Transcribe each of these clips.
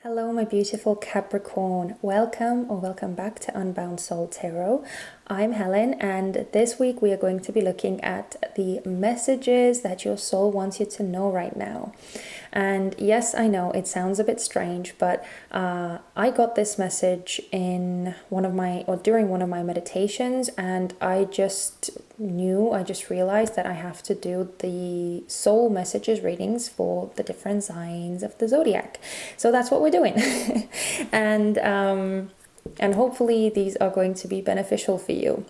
Hello, my beautiful Capricorn. Welcome back to Unbound Soul Tarot. I'm Helen, and this week we are going to be looking at the messages that your soul wants you to know right now. And yes, I know it sounds a bit strange, but I got this message during one of my meditations, and I just realized that I have to do the soul messages readings for the different signs of the zodiac. So that's what we're doing. and hopefully these are going to be beneficial for you.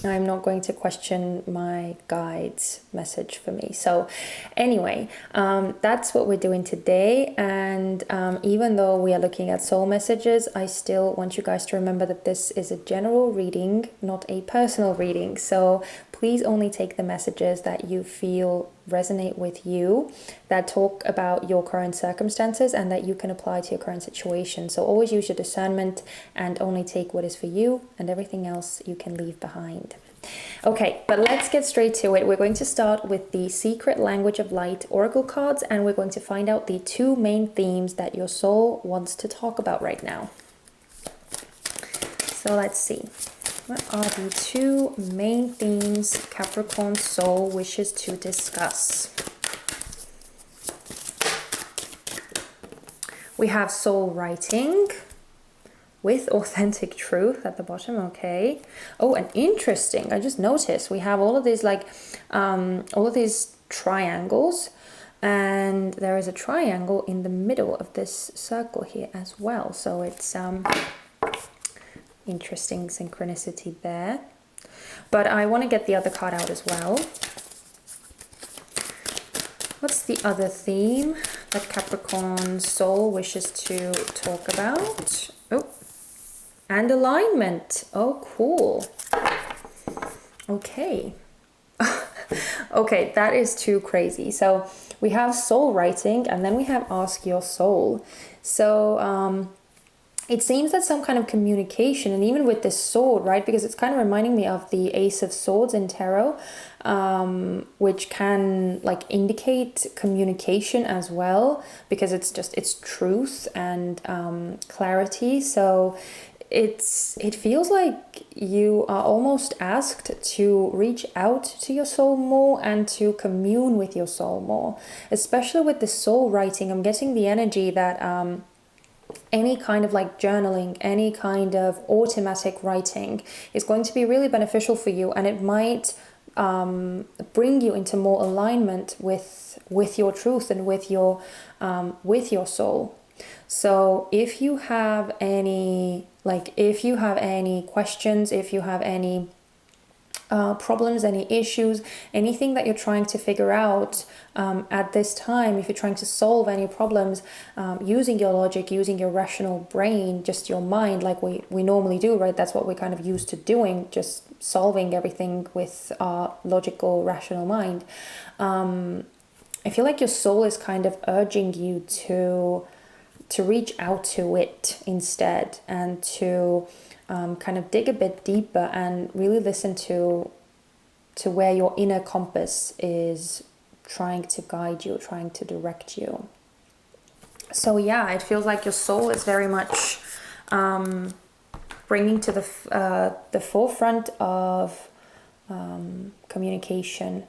I'm not going to question my guide's message for me. So anyway, that's what we're doing today. And even though we are looking at soul messages, I still want you guys to remember that this is a general reading, not a personal reading. So please only take the messages that you feel resonate with you, that talk about your current circumstances and that you can apply to your current situation. So always use your discernment and only take what is for you, and everything else you can leave behind. Okay, but let's get straight to it. We're going to start with the Secret Language of Light Oracle cards, and we're going to find out the two main themes that your soul wants to talk about right now. So let's see. What are the two main themes Capricorn soul wishes to discuss? We have soul writing with authentic truth at the bottom. Okay. Oh, and interesting. I just noticed we have all of these all of these triangles, and there is a triangle in the middle of this circle here as well. So it's interesting synchronicity there. But I want to get the other card out as well. What's the other theme that Capricorn soul wishes to talk about? Oh, and alignment. Oh, cool. Okay. Okay, that is too crazy. So we have soul writing, and then we have ask your soul. So it seems that some kind of communication, and even with this sword, right? Because it's kind of reminding me of the Ace of Swords in tarot, which can indicate communication as well, because it's truth and clarity. So it feels like you are almost asked to reach out to your soul more and to commune with your soul more, especially with the soul writing. I'm getting the energy that any kind of journaling, any kind of automatic writing is going to be really beneficial for you, and it might bring you into more alignment with your truth and with your soul. So if you have any questions, if you have any problems, any issues, anything that you're trying to figure out at this time, if you're trying to solve any problems using your logic, using your rational brain, just your mind, like we normally do, right? That's what we're kind of used to doing, just solving everything with our logical, rational mind. I feel like your soul is kind of urging you to reach out to it instead, and to kind of dig a bit deeper and really listen to where your inner compass is trying to guide you, trying to direct you. So yeah, it feels like your soul is very much bringing to the forefront of communication,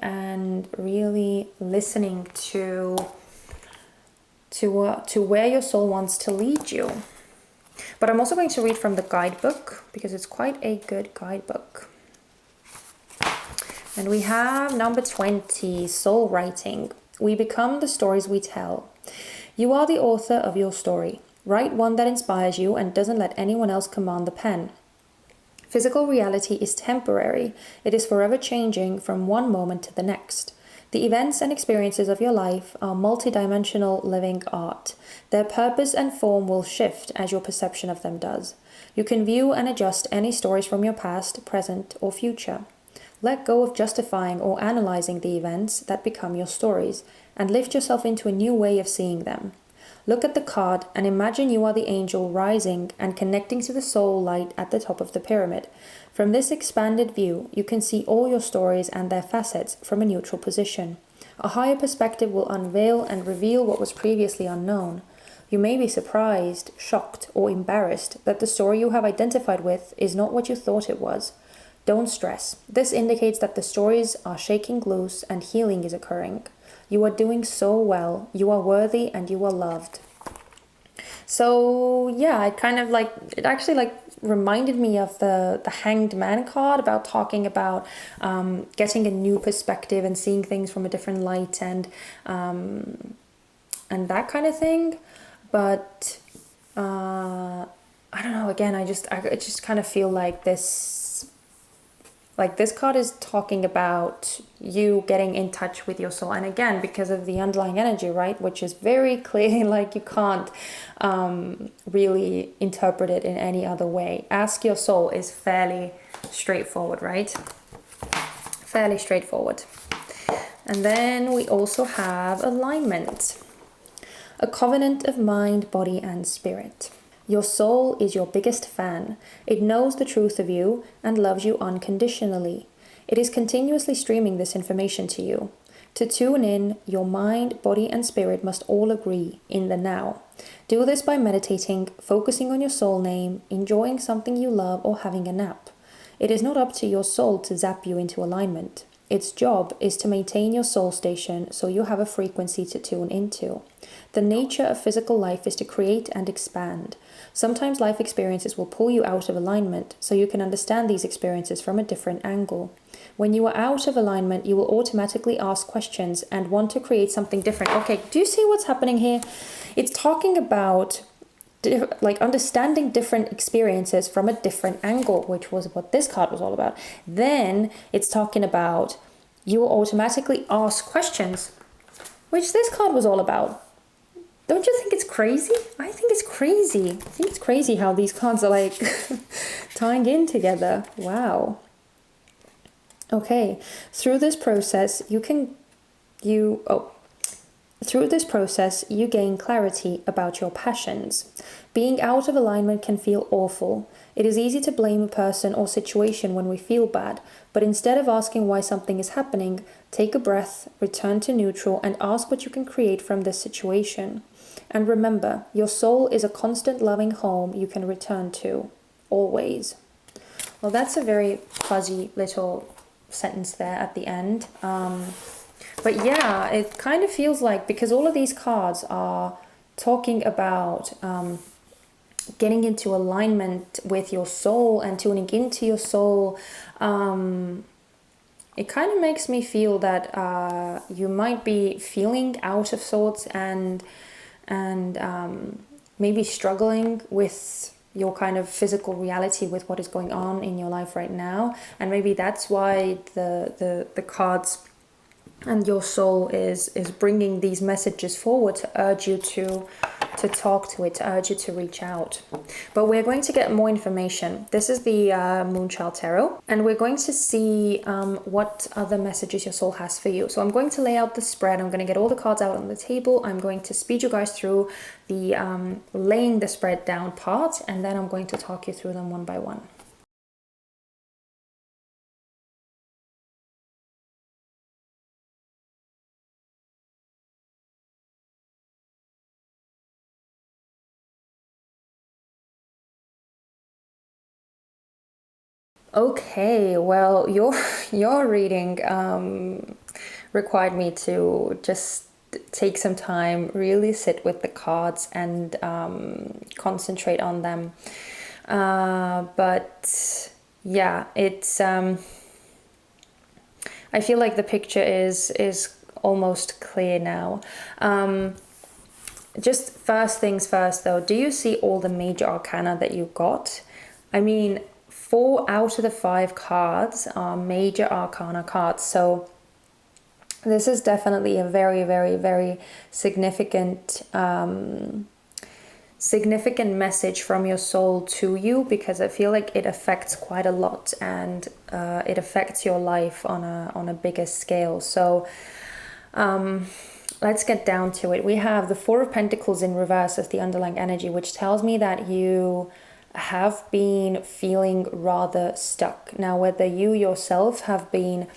and really listening to where your soul wants to lead you. But I'm also going to read from the guidebook, because it's quite a good guidebook. And we have number 20, soul writing. We become the stories we tell. You are the author of your story. Write one that inspires you and doesn't let anyone else command the pen. Physical reality is temporary. It is forever changing from one moment to the next. The events and experiences of your life are multidimensional living art. Their purpose and form will shift as your perception of them does. You can view and adjust any stories from your past, present, or future. Let go of justifying or analyzing the events that become your stories, and lift yourself into a new way of seeing them. Look at the card and imagine you are the angel rising and connecting to the soul light at the top of the pyramid. From this expanded view, you can see all your stories and their facets from a neutral position. A higher perspective will unveil and reveal what was previously unknown. You may be surprised, shocked, or embarrassed that the story you have identified with is not what you thought it was. Don't stress. This indicates that the stories are shaking loose and healing is occurring. You are doing so well. You are worthy and you are loved. So yeah, it actually reminded me of the Hanged Man card, about talking about getting a new perspective and seeing things from a different light and that kind of thing. But I don't know, again, I just kind of feel like this card is talking about you getting in touch with your soul. And again, because of the underlying energy, right, which is very clear, like you can't really interpret it in any other way. Ask your soul is fairly straightforward, right? Fairly straightforward. And then we also have alignment. A covenant of mind, body, and spirit. Your soul is your biggest fan. It knows the truth of you and loves you unconditionally. It is continuously streaming this information to you. To tune in, your mind, body, and spirit must all agree in the now. Do this by meditating, focusing on your soul name, enjoying something you love, or having a nap. It is not up to your soul to zap you into alignment. Its job is to maintain your soul station so you have a frequency to tune into. The nature of physical life is to create and expand. Sometimes life experiences will pull you out of alignment, so you can understand these experiences from a different angle. When you are out of alignment, you will automatically ask questions and want to create something different. Okay, do you see what's happening here? It's talking about understanding different experiences from a different angle, which was what this card was all about. Then it's talking about you will automatically ask questions, which this card was all about. Don't you think it's crazy? I think it's crazy. I think it's crazy how these cards are like tying in together. Wow. Okay. Through this process, you gain clarity about your passions. Being out of alignment can feel awful. It is easy to blame a person or situation when we feel bad, but instead of asking why something is happening, take a breath, return to neutral, and ask what you can create from this situation. And remember, your soul is a constant loving home you can return to, always. Well, that's a very fuzzy little sentence there at the end. But yeah, it kind of feels like, because all of these cards are talking about getting into alignment with your soul and tuning into your soul, it kind of makes me feel that you might be feeling out of sorts and maybe struggling with your kind of physical reality with what is going on in your life right now. And maybe that's why the cards and your soul is bringing these messages forward to urge you to talk to it, to urge you to reach out. But we're going to get more information. This is the Moonchild Tarot, and we're going to see what other messages your soul has for you. So I'm going to lay out the spread. I'm going to get all the cards out on the table. I'm going to speed you guys through the laying the spread down part, and then I'm going to talk you through them one by one. Okay, well, your reading required me to just take some time, really sit with the cards and concentrate on them. But yeah, it's I feel like the picture is almost clear now. Just first things first, though, do you see all the major arcana that you got? I mean, 4 out of the 5 cards are major arcana cards, so this is definitely a very, very, very significant message from your soul to you, because I feel like it affects quite a lot, and it affects your life on a bigger scale. So let's get down to it. We have the 4 of Pentacles in reverse as the underlying energy, which tells me that you have been feeling rather stuck. Now, whether you yourself have been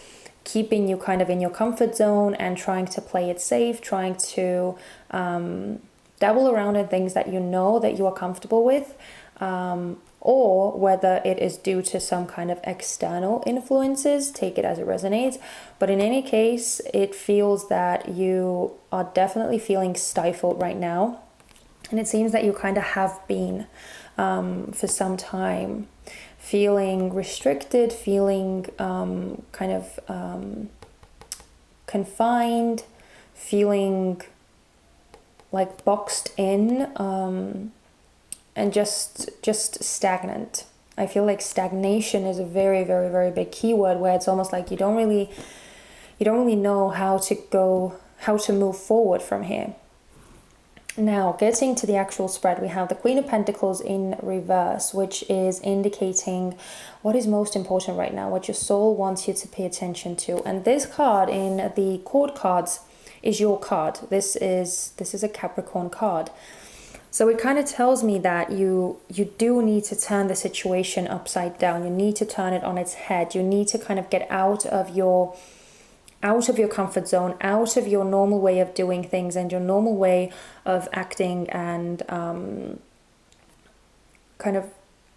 keeping you kind of in your comfort zone and trying to play it safe, trying to dabble around in things that you know that you are comfortable with, or whether it is due to some kind of external influences. Take it as it resonates. But in any case, it feels that you are definitely feeling stifled right now. And it seems that you kind of have been for some time, feeling restricted, feeling kind of confined, feeling like boxed in, and just stagnant. I feel like stagnation is a very, very, very big keyword, where it's almost like you don't really know how to move forward from here. Now, getting to the actual spread, we have the Queen of Pentacles in reverse, which is indicating what is most important right now, what your soul wants you to pay attention to. And this card in the court cards is your card. This is a Capricorn card. So it kind of tells me that you do need to turn the situation upside down. You need to turn it on its head. You need to kind of get out of your comfort zone, out of your normal way of doing things and your normal way of acting and kind of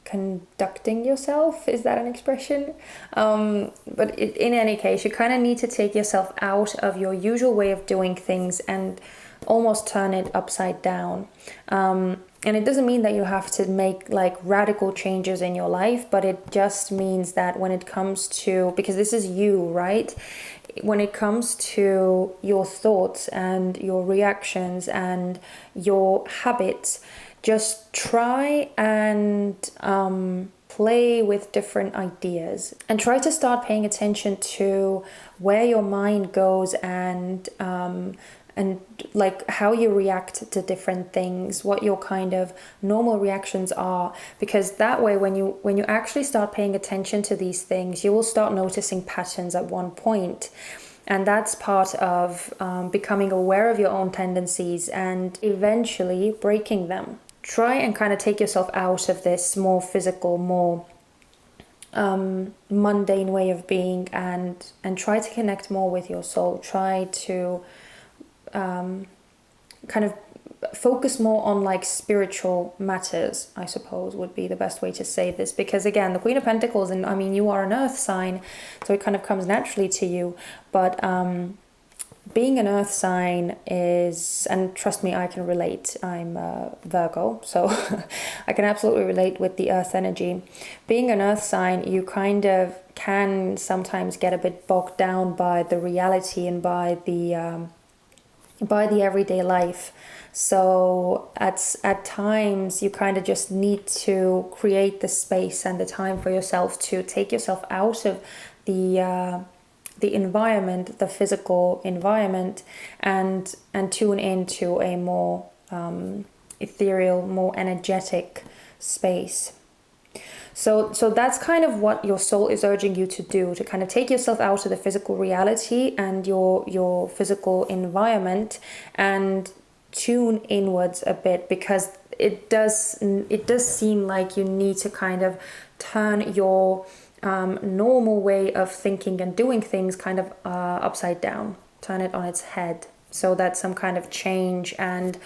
conducting yourself. Is that an expression? But in any case, you kind of need to take yourself out of your usual way of doing things and almost turn it upside down. And it doesn't mean that you have to make like radical changes in your life, but it just means that when it comes to, because this is you, right? When it comes to your thoughts and your reactions and your habits, just try and play with different ideas and try to start paying attention to where your mind goes and like how you react to different things, what your kind of normal reactions are, because that way when you actually start paying attention to these things, you will start noticing patterns at one point. And that's part of becoming aware of your own tendencies and eventually breaking them. Try and kind of take yourself out of this more physical, more mundane way of being and try to connect more with your soul. Try to kind of focus more on like spiritual matters, I suppose would be the best way to say this, because again, the Queen of Pentacles, and I mean, you are an earth sign, so it kind of comes naturally to you, but being an earth sign is, and trust me, I can relate, I'm Virgo, so I can absolutely relate with the earth energy. Being an earth sign, you kind of can sometimes get a bit bogged down by the reality and by the everyday life. So at times you kind of just need to create the space and the time for yourself to take yourself out of the environment, the physical environment, and tune into a more ethereal, more energetic space. So that's kind of what your soul is urging you to do, to kind of take yourself out of the physical reality and your physical environment and tune inwards a bit, because it does seem like you need to kind of turn your normal way of thinking and doing things kind of upside down, turn it on its head, so that some kind of change and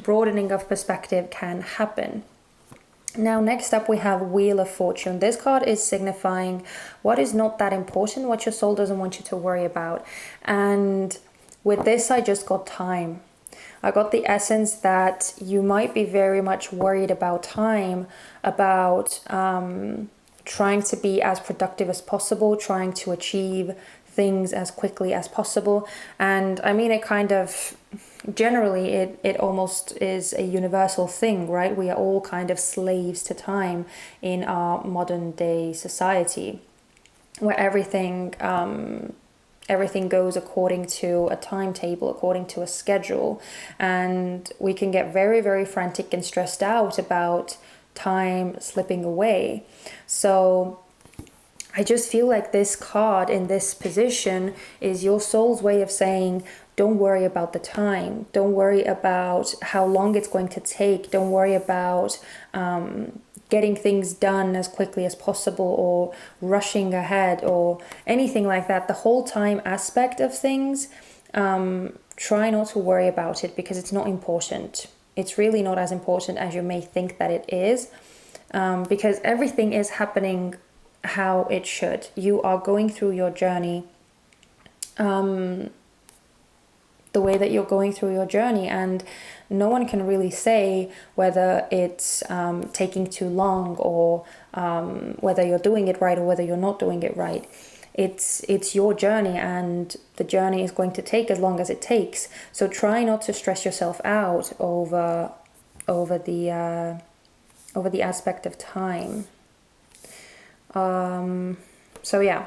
broadening of perspective can happen. Now, next up we have Wheel of Fortune. This card is signifying what is not that important, what your soul doesn't want you to worry about. And with this, I just got time. I got the essence that you might be very much worried about time, about trying to be as productive as possible, trying to achieve things as quickly as possible. And I mean, it kind of, generally, it almost is a universal thing, right? We are all kind of slaves to time in our modern day society, where everything goes according to a timetable, according to a schedule. And we can get very, very frantic and stressed out about time slipping away. So I just feel like this card in this position is your soul's way of saying, don't worry about the time. Don't worry about how long it's going to take. Don't worry about getting things done as quickly as possible or rushing ahead or anything like that. The whole time aspect of things, try not to worry about it because it's not important. It's really not as important as you may think that it is, because everything is happening how it should. You are going through your journey the way that you're going through your journey, and no one can really say whether it's taking too long or whether you're doing it right or whether you're not doing it right. It's your journey, and the journey is going to take as long as it takes. So try not to stress yourself out over the aspect of time. So yeah,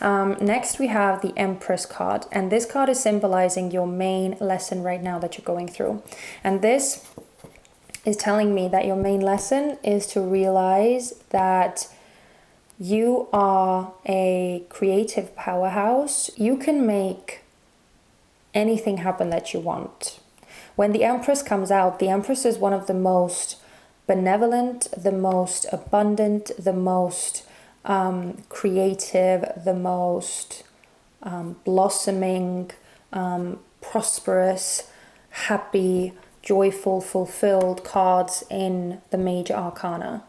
next we have the Empress card, and this card is symbolizing your main lesson right now that you're going through. And this is telling me that your main lesson is to realize that you are a creative powerhouse. You can make anything happen that you want. When the Empress comes out, the Empress is one of the most benevolent, the most abundant, the most creative, the most blossoming, prosperous, happy, joyful, fulfilled cards in the major arcana.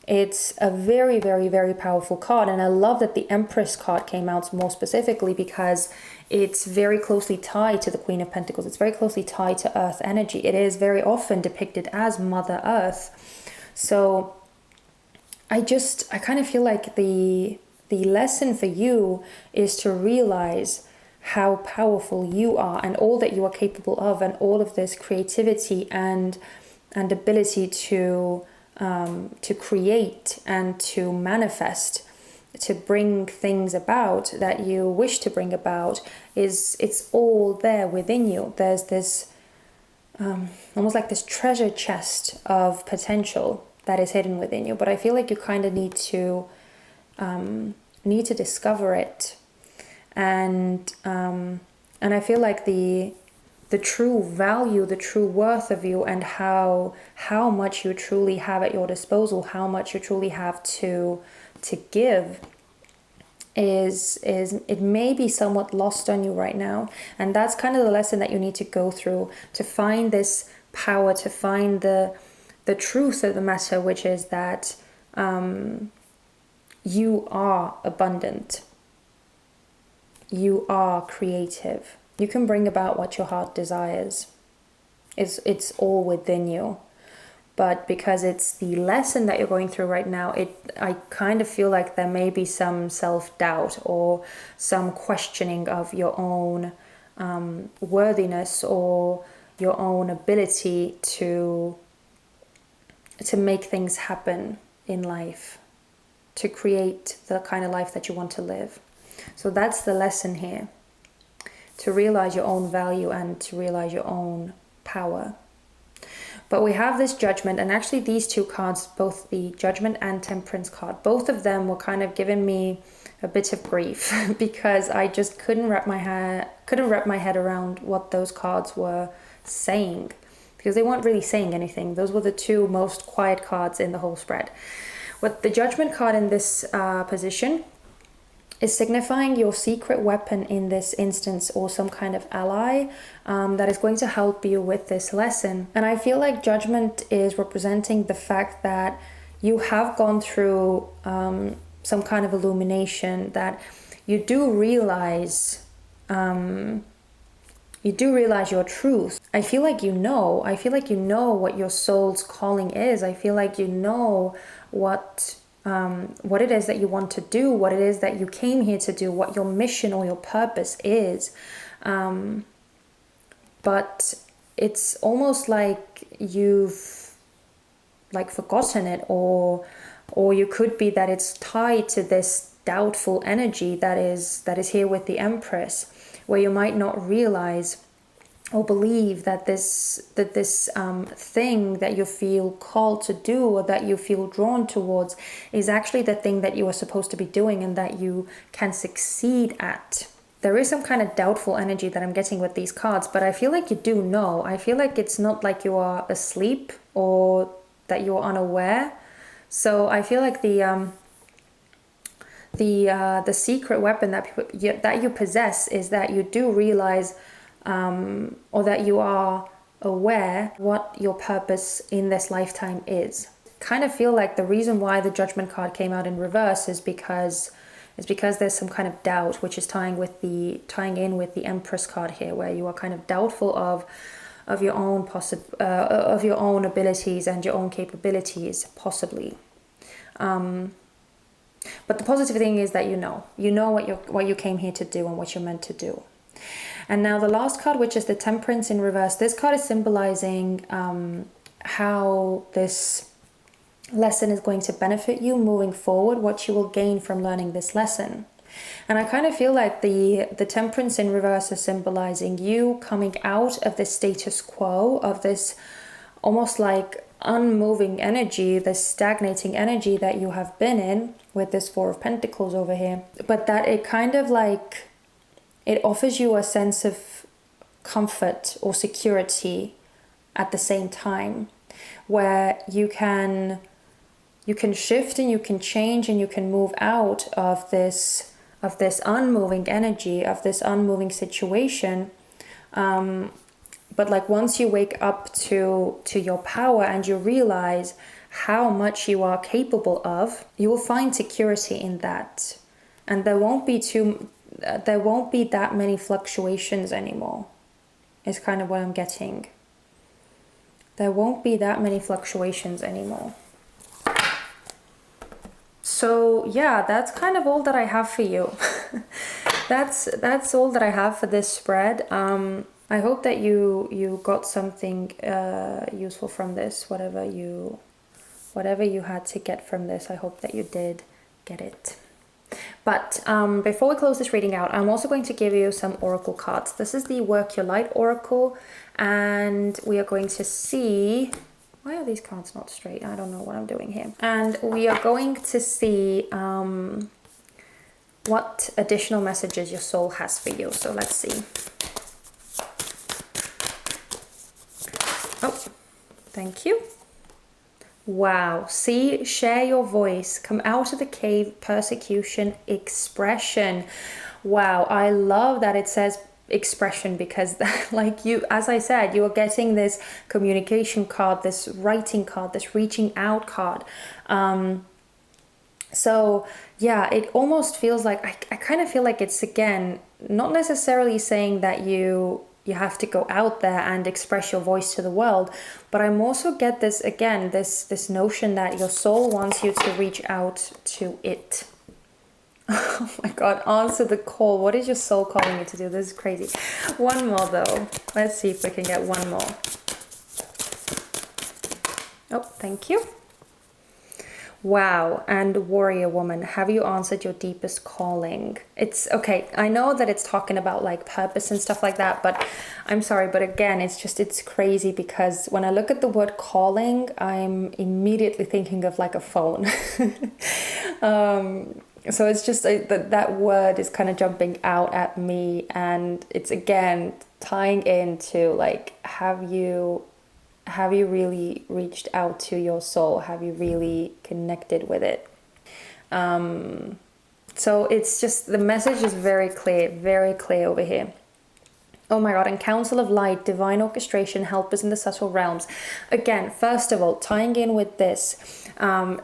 It's a very, very, very powerful card, and I love that the Empress card came out more specifically because it's very closely tied to the Queen of Pentacles. It's very closely tied to Earth energy. It is very often depicted as Mother Earth. So I kind of feel like the lesson for you is to realize how powerful you are and all that you are capable of, and all of this creativity and ability to create and to manifest, to bring things about that you wish to bring about. It's all there within you. There's this almost like this treasure chest of potential that is hidden within you, but I feel like you kind of need to discover it, and I feel like the true value, the true worth of you, and how much you truly have at your disposal, how much you truly have to give, is it may be somewhat lost on you right now. And that's kind of the lesson that you need to go through to find this power, to find the truth of the matter, which is that you are abundant, you are creative, you can bring about what your heart desires. It's all within you. But because it's the lesson that you're going through right now, I kind of feel like there may be some self-doubt or some questioning of your own worthiness or your own ability to make things happen in life, to create the kind of life that you want to live. So that's the lesson here, to realize your own value and to realize your own power. But we have this Judgment, and actually these two cards, both the Judgment and Temperance card, both of them were kind of giving me a bit of grief because I just couldn't wrap my head around what those cards were saying, because they weren't really saying anything. Those were the two most quiet cards in the whole spread. What the Judgment card in this position is signifying your secret weapon in this instance, or some kind of ally that is going to help you with this lesson. And I feel like Judgment is representing the fact that you have gone through some kind of illumination, that you do realize your truth. I feel like you know what your soul's calling is. I feel like you know what it is that you want to do, what it is that you came here to do, what your mission or your purpose is. But it's almost like you've forgotten it, or you could be that it's tied to this doubtful energy that is here with the Empress, where you might not realize or believe that this thing that you feel called to do, or that you feel drawn towards, is actually the thing that you are supposed to be doing and that you can succeed at. there is some kind of doubtful energy that I'm getting with these cards, but I feel like you do know. I feel like it's not like you are asleep or that you're unaware. So I feel like the secret weapon that you possess is that you do realize, or that you are aware what your purpose in this lifetime is. Kind of feel like the reason why the Judgment card came out in reverse is because there's some kind of doubt, which is tying in with the Empress card here, where you are kind of doubtful of your own of your own abilities and your own capabilities, possibly. But the positive thing is that you know what you came here to do and what you're meant to do. And now the last card, which is the Temperance in reverse. This card is symbolizing how this lesson is going to benefit you moving forward, what you will gain from learning this lesson. And I kind of feel like the Temperance in reverse is symbolizing you coming out of this status quo, of this almost like unmoving energy, this stagnating energy that you have been in with this Four of Pentacles over here. But that it kind of like, it offers you a sense of comfort or security at the same time, where you can shift and you can change and you can move out of this unmoving energy, of this unmoving situation. But like once you wake up to your power and you realize how much you are capable of, you will find security in that. And there won't be that many fluctuations anymore, is kind of what I'm getting. There won't be that many fluctuations anymore. So yeah, that's kind of all that I have for you. That's all that I have for this spread. I hope that you got something useful from this, whatever you had to get from this. I hope that you did get it. But before we close this reading out, I'm also going to give you some oracle cards. This is the Work Your Light Oracle, and we are going to see... Why are these cards not straight? I don't know what I'm doing here. And we are going to see what additional messages your soul has for you. So let's see. Oh, thank you. Wow. See, share your voice. Come out of the cave, persecution, expression. Wow. I love that it says expression, because like you, as I said, you are getting this communication card, this writing card, this reaching out card. So yeah, it almost feels like, I kind of feel like it's, again, not necessarily saying that you have to go out there and express your voice to the world, but I'm also get this, again, this notion that your soul wants you to reach out to it. Oh my God, answer the call. What is your soul calling you to do? This is crazy. One more though. Let's see if we can get one more. Oh, thank you. Wow. And Warrior Woman, have you answered your deepest calling? It's okay. I know that it's talking about like purpose and stuff like that, but I'm sorry. But again, it's crazy, because when I look at the word calling, I'm immediately thinking of like a phone. So it's just that word is kind of jumping out at me, and it's again tying into like, have you really reached out to your soul? Have you really connected with it? So it's just, the message is very clear over here. Oh my God, and Council of Light, divine orchestration, helpers in the subtle realms. Again, first of all, tying in with this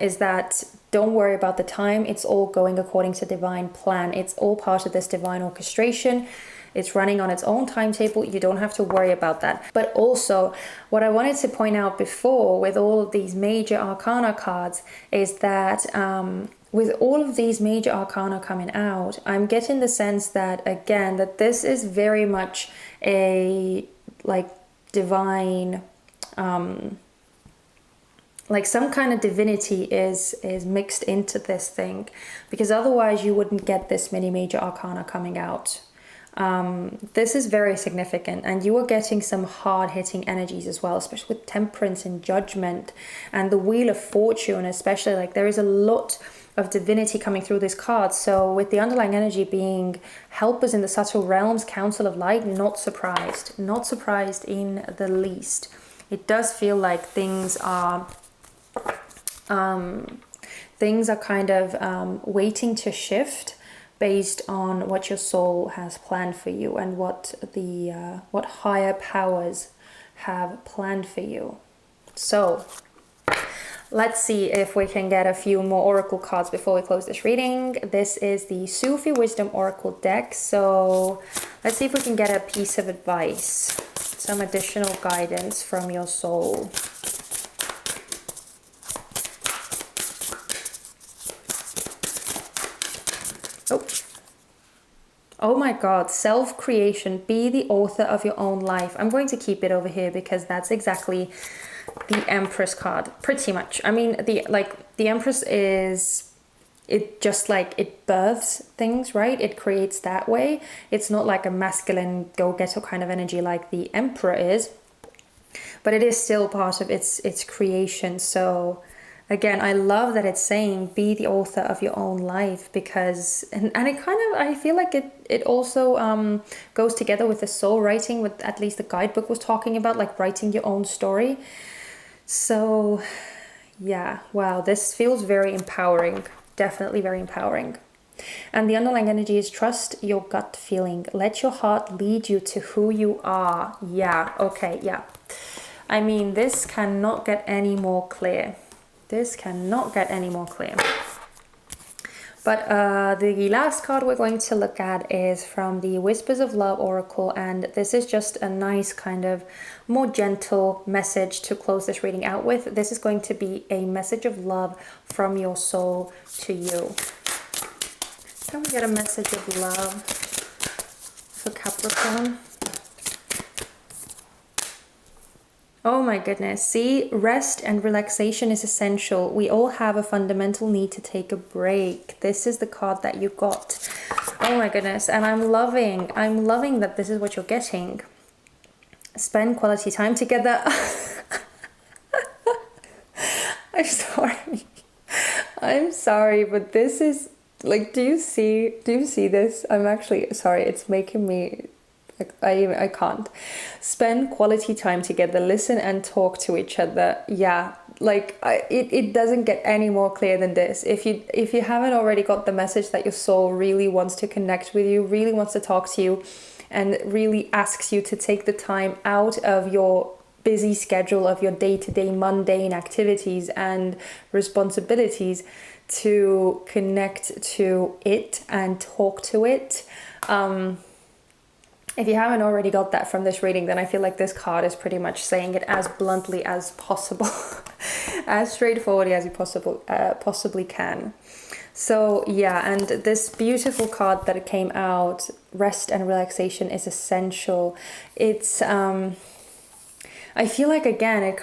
is that don't worry about the time. It's all going according to divine plan. It's all part of this divine orchestration. It's running on its own timetable. You don't have to worry about that. But also, what I wanted to point out before with all of these major arcana cards is that with all of these major arcana coming out, I'm getting the sense that, again, that this is very much a like divine, like some kind of divinity is mixed into this thing, because otherwise you wouldn't get this many major arcana coming out. This is very significant, and you are getting some hard-hitting energies as well, especially with Temperance and Judgment and the Wheel of Fortune, especially. Like there is a lot divinity coming through this card. So with the underlying energy being help us in the subtle realms, council of light, not surprised in the least. It does feel like things are kind of waiting to shift based on what your soul has planned for you and what higher powers have planned for you. So let's see if we can get a few more oracle cards before we close this reading. This is the Sufi Wisdom Oracle deck. So let's see if we can get a piece of advice, some additional guidance from your soul. Oh my God, self-creation, be the author of your own life. I'm going to keep it over here because that's exactly the Empress card, pretty much. I mean, the Empress is, it just like, it births things, right? It creates that way. It's not like a masculine go-getter kind of energy like the Emperor is, but it is still part of its creation. So again, I love that it's saying be the author of your own life, because and it kind of, I feel like it also goes together with the soul writing, with at least the guidebook was talking about, like writing your own story. So yeah, wow, this feels very empowering, definitely very empowering. And the underlying energy is trust your gut feeling, let your heart lead you to who you are. Yeah, okay, yeah, I mean, this cannot get any more clear. This cannot get any more clear. But the last card we're going to look at is from the Whispers of Love Oracle, and this is just a nice kind of more gentle message to close this reading out with. This is going to be a message of love from your soul to you. Can we get a message of love for Capricorn? Oh my goodness, see, rest and relaxation is essential. We all have a fundamental need to take a break. This is the card that you got. Oh my goodness, and I'm loving that this is what you're getting. Spend quality time together. I'm sorry, but this is like, do you see this? I'm actually sorry, it's making me, I can't. Spend quality time together, listen and talk to each other. Yeah, like it doesn't get any more clear than this. If you haven't already got the message that your soul really wants to connect with you, really wants to talk to you, and really asks you to take the time out of your busy schedule of your day-to-day mundane activities and responsibilities to connect to it and talk to it. If you haven't already got that from this reading, then I feel like this card is pretty much saying it as bluntly as possible, as straightforwardly as you possibly can. So yeah, and this beautiful card that came out, rest and relaxation is essential. It's I feel like, again, it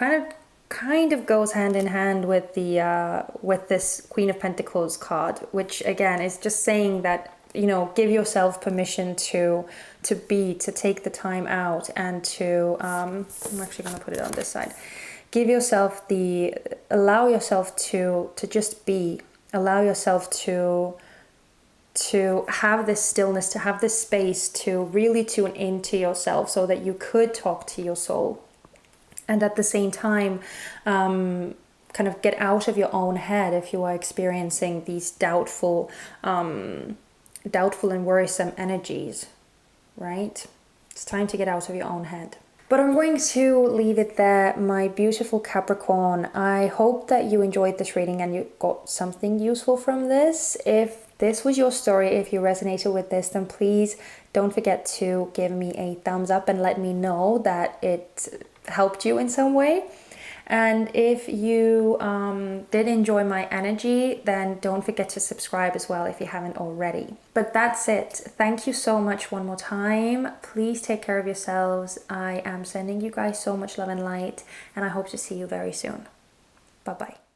kind of goes hand in hand with the with this Queen of Pentacles card, which again is just saying that, you know, give yourself permission to take the time out and to I'm actually going to put it on this side. Allow yourself to just be, allow yourself to have this stillness, to have this space to really tune into yourself so that you could talk to your soul, and at the same time kind of get out of your own head if you are experiencing these doubtful and worrisome energies, right? It's time to get out of your own head. But I'm going to leave it there, my beautiful Capricorn. I hope that you enjoyed this reading and you got something useful from this. If this was your story, if you resonated with this, then please don't forget to give me a thumbs up and let me know that it helped you in some way. And if you did enjoy my energy, then don't forget to subscribe as well if you haven't already. But that's it. Thank you so much one more time. Please take care of yourselves. I am sending you guys so much love and light, and I hope to see you very soon. Bye-bye.